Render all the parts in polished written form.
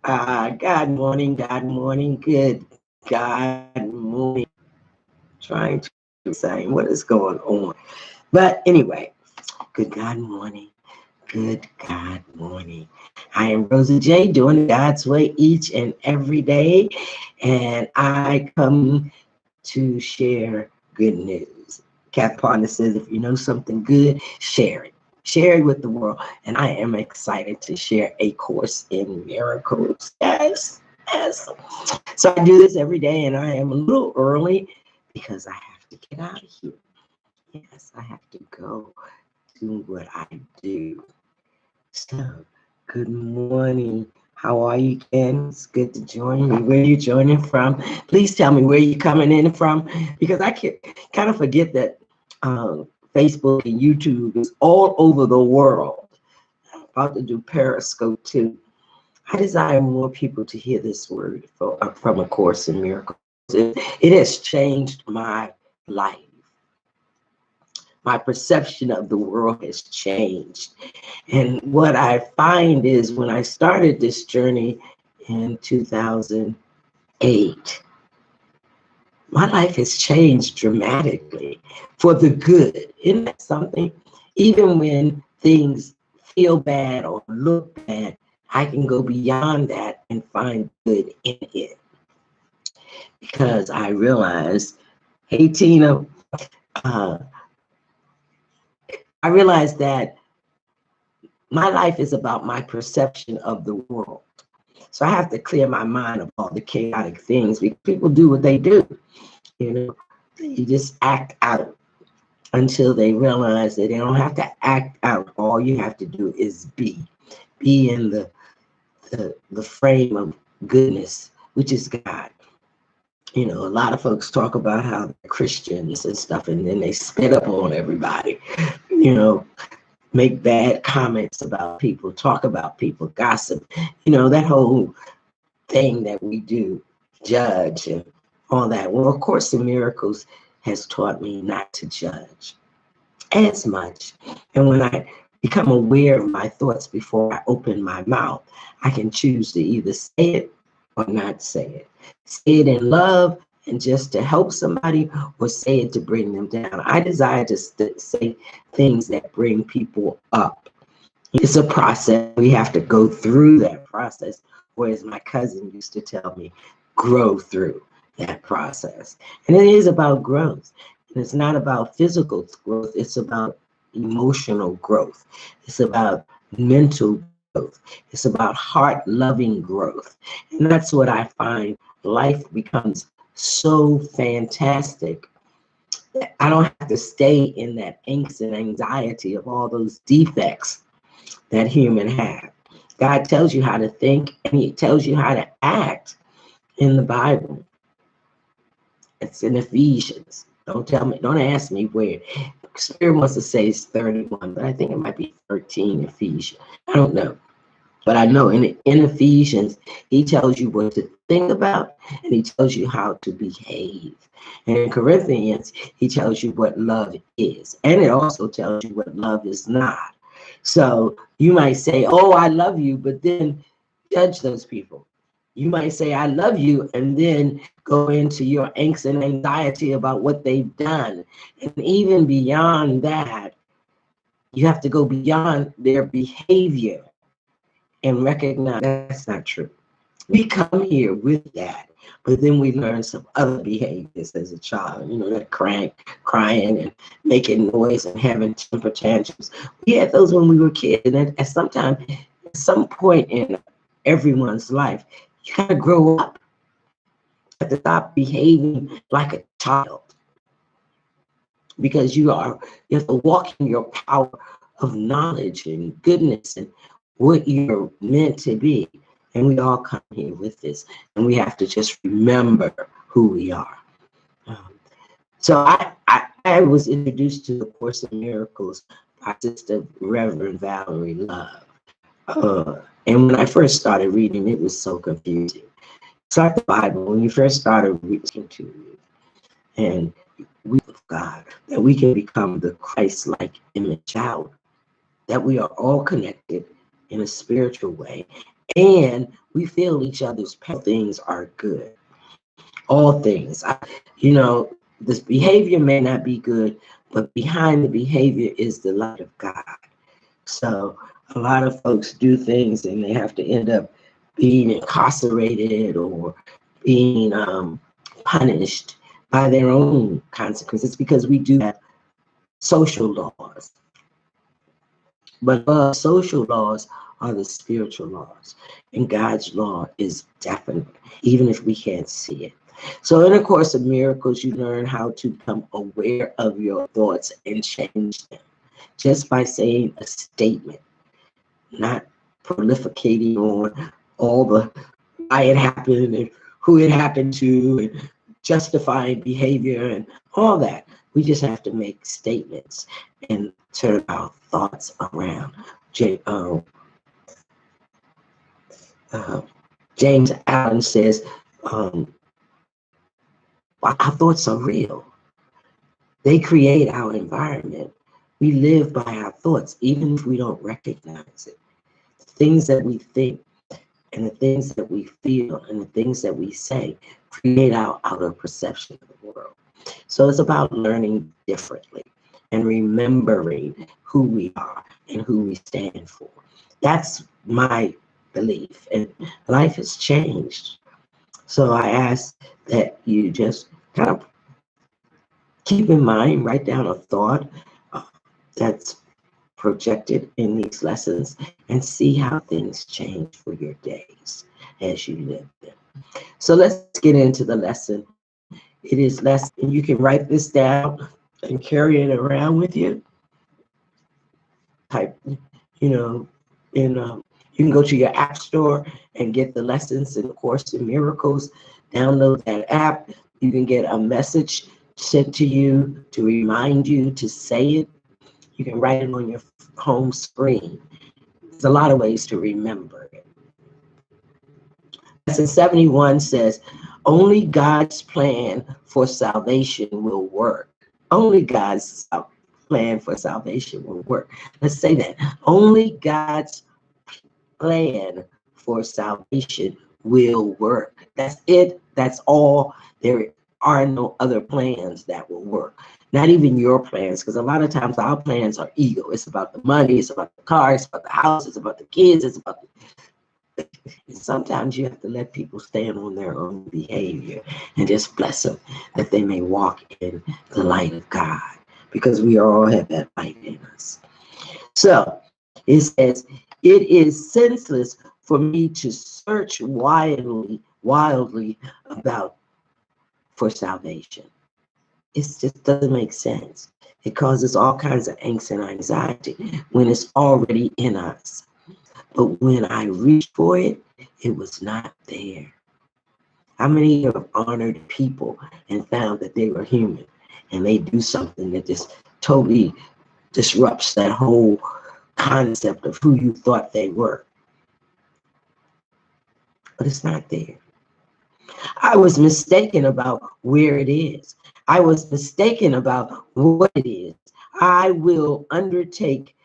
God morning, good God morning. Trying to say what is going on. But anyway, good God morning, good God morning. I am RosaJ, doing God's way each and every day. And I come to share good news. Cat Partner says, if you know something good, share it. Share it with the world. And I am excited to share A Course in Miracles. Yes, yes. So I do this every day, and I am a little early because I have to get out of here. Yes, I have to go do what I do. So, good morning. How are you, Ken? It's good to join me. Where are you joining from? Please tell me where you're coming in from, because I can kind of forget that Facebook and YouTube is all over the world. I'm about to do Periscope too. I desire more people to hear this word from A Course in Miracles. It has changed my life. My perception of the world has changed. And what I find is when I started this journey in 2008, my life has changed dramatically for the good. Isn't that something? Even when things feel bad or look bad, I can go beyond that and find good in it. Because I realized, hey Tina, I realized that my life is about my perception of the world. So I have to clear my mind of all the chaotic things, because people do what they do. You know, you just act out until they realize that they don't have to act out. All you have to do is be in the frame of goodness, which is God. You know, a lot of folks talk about how they're Christians and stuff, and then they spit up on everybody, you know, make bad comments about people, talk about people, gossip, you know, that whole thing that we do, judge and all that. Well, of course, the Miracles has taught me not to judge as much. And when I become aware of my thoughts before I open my mouth, I can choose to either say it or not say it. Say it in love and just to help somebody, or say it to bring them down. I desire to say things that bring people up. It's a process. We have to go through that process. Or as my cousin used to tell me, grow through that process. And it is about growth. And it's not about physical growth. It's about emotional growth. It's about mental growth. It's about heart-loving growth. And that's what I find. Life becomes so fantastic that I don't have to stay in that angst and anxiety of all those defects that humans have. God tells you how to think, and he tells you how to act in the Bible. It's in Ephesians. Don't ask me where. Spirit wants to say it's 31, but I think it might be 13 Ephesians. I don't know. But I know in Ephesians, he tells you what to think about, and he tells you how to behave. And in Corinthians, he tells you what love is. And it also tells you what love is not. So you might say, oh, I love you, but then judge those people. You might say, I love you, and then go into your angst and anxiety about what they've done. And even beyond that, you have to go beyond their behavior and recognize that's not true. We come here with that, but then we learn some other behaviors as a child, you know, that crying and making noise and having temper tantrums. We had those when we were kids, and at some point in everyone's life, you gotta grow up. You have to stop behaving like a child, because you have to walk in your power of knowledge and goodness and what you're meant to be. And we all come here with this, and we have to just remember who we are. So I was introduced to the Course in Miracles by Sister Reverend Valerie Love. And when I first started reading, it was so confusing. It's like the Bible. When you first started reading to it, and we of God, that we can become the Christ-like image child, that we are all connected, in a spiritual way, and we feel each other's pain. Things are good. All things. You know, this behavior may not be good, but behind the behavior is the light of God. So a lot of folks do things and they have to end up being incarcerated or being punished by their own consequences because we do have social laws. But social laws are the spiritual laws, and God's law is definite, even if we can't see it. So in A Course of Miracles, you learn how to become aware of your thoughts and change them just by saying a statement, not prolificating on all the why it happened and who it happened to and justifying behavior and all that. We just have to make statements and turn our thoughts around. James Allen says, our thoughts are real. They create our environment. We live by our thoughts, even if we don't recognize it. The things that we think and the things that we feel and the things that we say create our outer perception of the world. So it's about learning differently and remembering who we are and who we stand for. That's my belief, and life has changed. So I ask that you just kind of keep in mind, write down a thought that's projected in these lessons and see how things change for your days as you live them. So let's get into the lesson. It is lesson, and you can write this down and carry it around with you. Type, you know, in you can go to your app store and get the lessons in A Course in Miracles. Download that app. You can get a message sent to you to remind you to say it. You can write it on your home screen. There's a lot of ways to remember it. Lesson 71 says, only God's plan for salvation will work. Only God's plan for salvation will work. Let's say that. Only God's plan for salvation will work. That's it. That's all. There are no other plans that will work. Not even your plans, because a lot of times our plans are ego. It's about the money, it's about the car, it's about the house, it's about the kids, it's about the... Sometimes you have to let people stand on their own behavior and just bless them that they may walk in the light of God, because we all have that light in us. So it says, it is senseless for me to search wildly about for salvation. It just doesn't make sense. It causes all kinds of angst and anxiety when it's already in us. But when I reached for it, it was not there. How many have honored people and found that they were human and they do something that just totally disrupts that whole concept of who you thought they were? But it's not there. I was mistaken about where it is. I was mistaken about what it is. I will undertake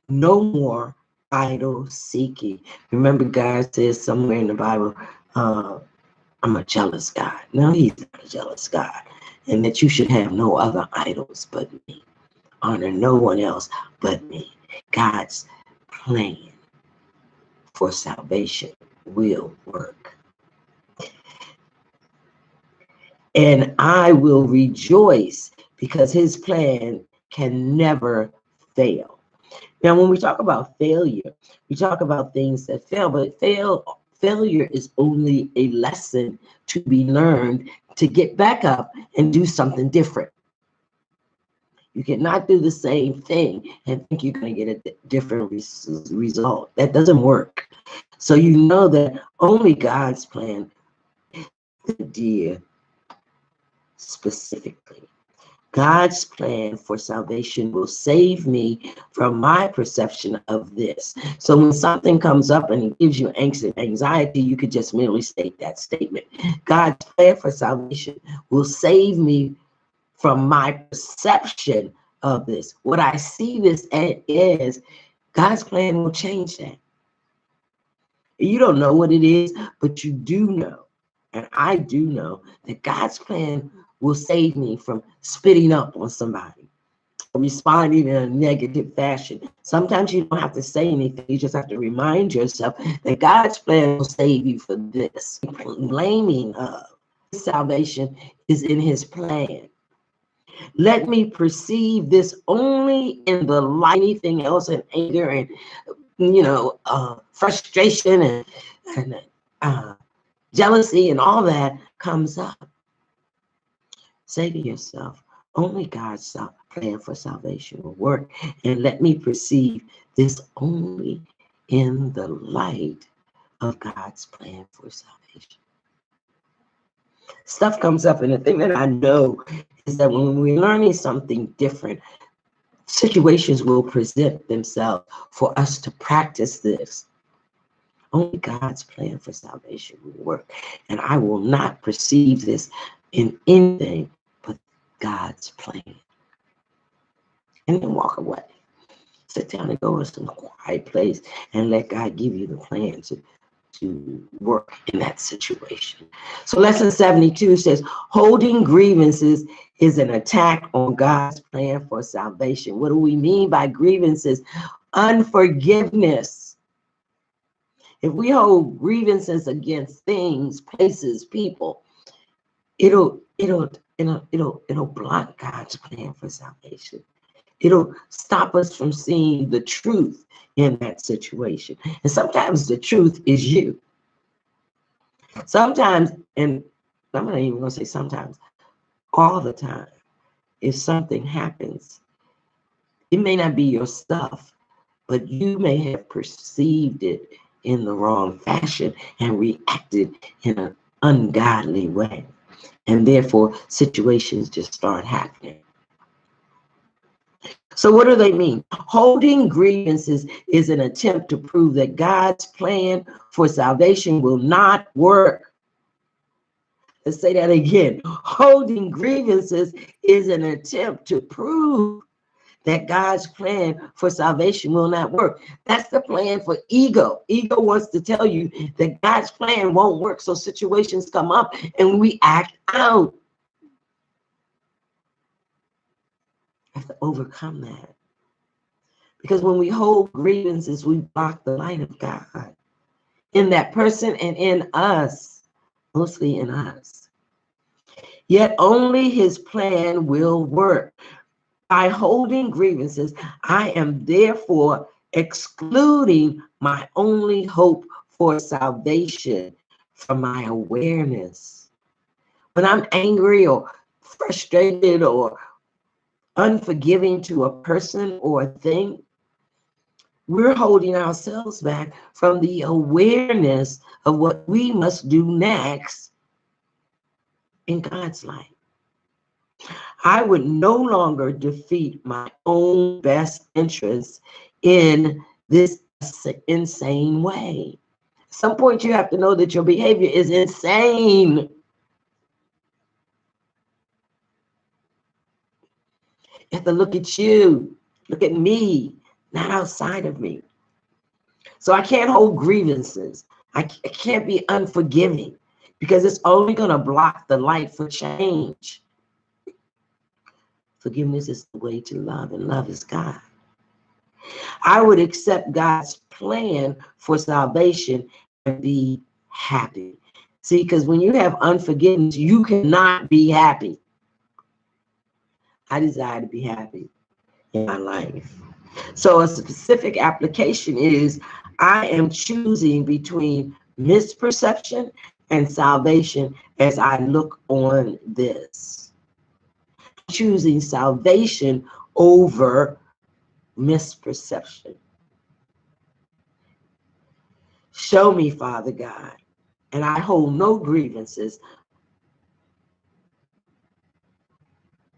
no more idol seeking. Remember, God says somewhere in the Bible, I'm a jealous God. No, he's not a jealous God. And that you should have no other idols but me. Honor no one else but me. God's plan for salvation will work. And I will rejoice because his plan can never fail. Now, when we talk about failure, we talk about things that fail, but failure is only a lesson to be learned to get back up and do something different. You cannot do the same thing and think you're going to get a different result. That doesn't work. So you know that only God's plan, dear, specifically. God's plan for salvation will save me from my perception of this. So when something comes up and it gives you angst and anxiety, you could just merely state that statement. God's plan for salvation will save me from my perception of this. What I see this as, God's plan will change that. You don't know what it is, but you do know, and I do know, that God's plan will save me from spitting up on somebody, responding in a negative fashion. Sometimes you don't have to say anything. You just have to remind yourself that God's plan will save you for this. Blaming salvation is in his plan. Let me perceive this only in the light. Anything else, and anger and frustration and jealousy and all that comes up. Say to yourself, only God's plan for salvation will work, and let me perceive this only in the light of God's plan for salvation. Stuff comes up, and the thing that I know is that when we're learning something different, situations will present themselves for us to practice this. Only God's plan for salvation will work, and I will not perceive this in anything but God's plan. And then walk away. Sit down and go to some quiet place and let God give you the plan to work in that situation. So lesson 72 says, holding grievances is an attack on God's plan for salvation. What do we mean by grievances? Unforgiveness. If we hold grievances against things, places, people, it'll block God's plan for salvation. It'll stop us from seeing the truth in that situation. And sometimes the truth is you. Sometimes, and I'm not even going to say sometimes, all the time, if something happens, it may not be your stuff, but you may have perceived it in the wrong fashion and reacted in an ungodly way. And therefore, situations just start happening. So what do they mean? Holding grievances is an attempt to prove that God's plan for salvation will not work. Let's say that again. Holding grievances is an attempt to prove that God's plan for salvation will not work. That's the plan for ego. Ego wants to tell you that God's plan won't work, so situations come up and we act out. Have to overcome that, because when we hold grievances, we block the light of God in that person and in us, mostly in us. Yet only his plan will work. By holding grievances, I am therefore excluding my only hope for salvation from my awareness. When I'm angry or frustrated or unforgiving to a person or a thing, we're holding ourselves back from the awareness of what we must do next in God's light. I would no longer defeat my own best interests in this insane way. At some point, you have to know that your behavior is insane. You have to look at you, look at me, not outside of me. So I can't hold grievances. I can't be unforgiving, because it's only going to block the light for change. Forgiveness is the way to love, and love is God. I would accept God's plan for salvation and be happy. See, because when you have unforgiveness, you cannot be happy. I desire to be happy in my life. So a specific application is, I am choosing between misperception and salvation as I look on this. Choosing salvation over misperception. Show me, Father God, and I hold no grievances,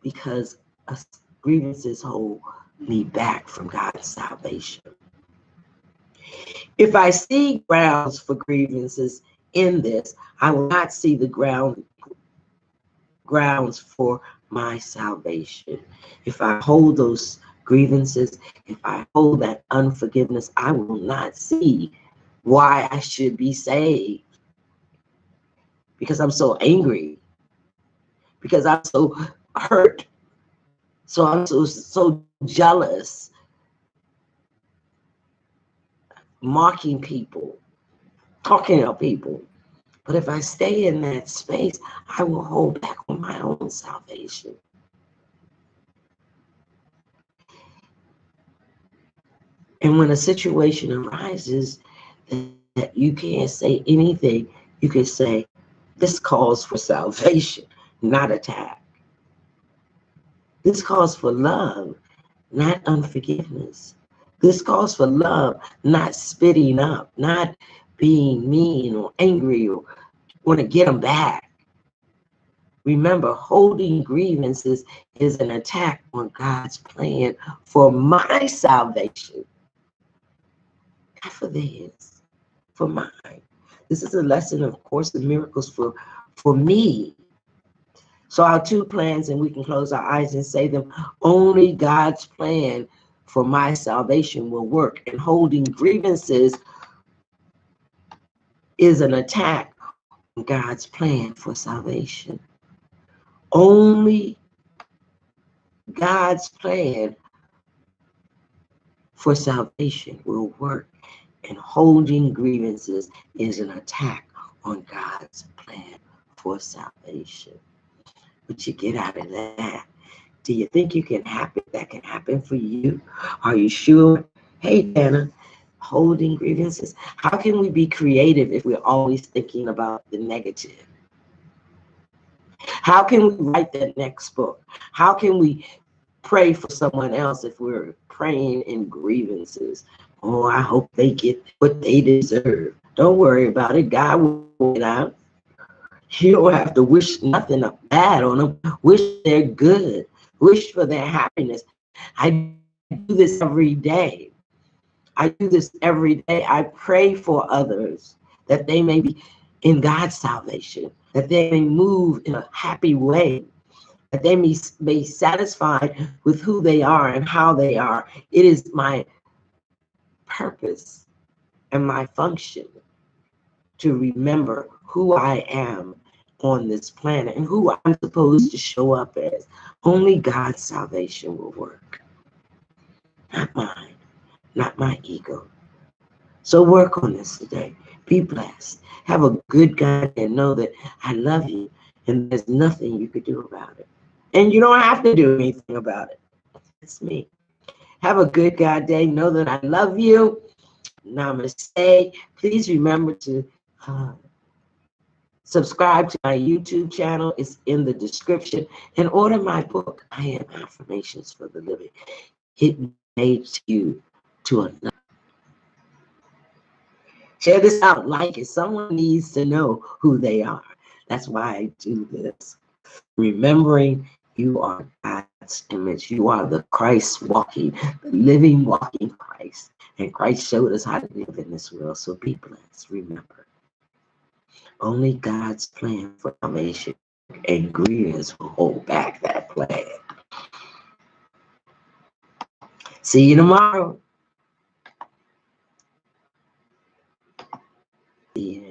because grievances hold me back from God's salvation. If I see grounds for grievances in this, I will not see the grounds for my salvation. If I hold those grievances, if I hold that unforgiveness, I will not see why I should be saved. Because I'm so angry. Because I'm so hurt. So I'm so jealous. Mocking people. Talking about people. But if I stay in that space, I will hold back on my own salvation. And when a situation arises that you can't say anything, you can say, this calls for salvation, not attack. This calls for love, not unforgiveness. This calls for love, not spitting up, not being mean or angry or want to get them back. Remember, holding grievances is an attack on God's plan for my salvation. Not for theirs, for mine. This is a lesson, of course, in miracles for me. So our two plans, and we can close our eyes and say them, only God's plan for my salvation will work. And holding grievances is an attack on God's plan for salvation. Only God's plan for salvation will work. And holding grievances is an attack on God's plan for salvation. What you get out of that? Do you think that can happen for you? Are you sure? Hey, Dana, holding grievances. How can we be creative if we're always thinking about the negative? How can we write that next book? How can we pray for someone else if we're praying in grievances? Oh, I hope they get what they deserve. Don't worry about it. God will work it out. You don't have to wish nothing bad on them. Wish they're good. Wish for their happiness. I do this every day. I do this every day. I pray for others that they may be in God's salvation, that they may move in a happy way, that they may be satisfied with who they are and how they are. It is my purpose and my function to remember who I am on this planet and who I'm supposed to show up as. Only God's salvation will work. Not mine, not my ego. So work on this today. Be blessed. Have a good God and know that I love you and there's nothing you could do about it. And you don't have to do anything about it. It's me. Have a good God day. Know that I love you. Namaste. Please remember to subscribe to my YouTube channel. It's in the description. And order my book, I Am Affirmations for the Living. It makes you to another. Share this out, like it. Someone needs to know who they are. That's why I do this. Remembering you are God's image. You are the Christ walking, the living walking Christ. And Christ showed us how to live in this world. So be blessed. Remember, only God's plan for salvation and grievance will hold back that plan. See you tomorrow. Yeah.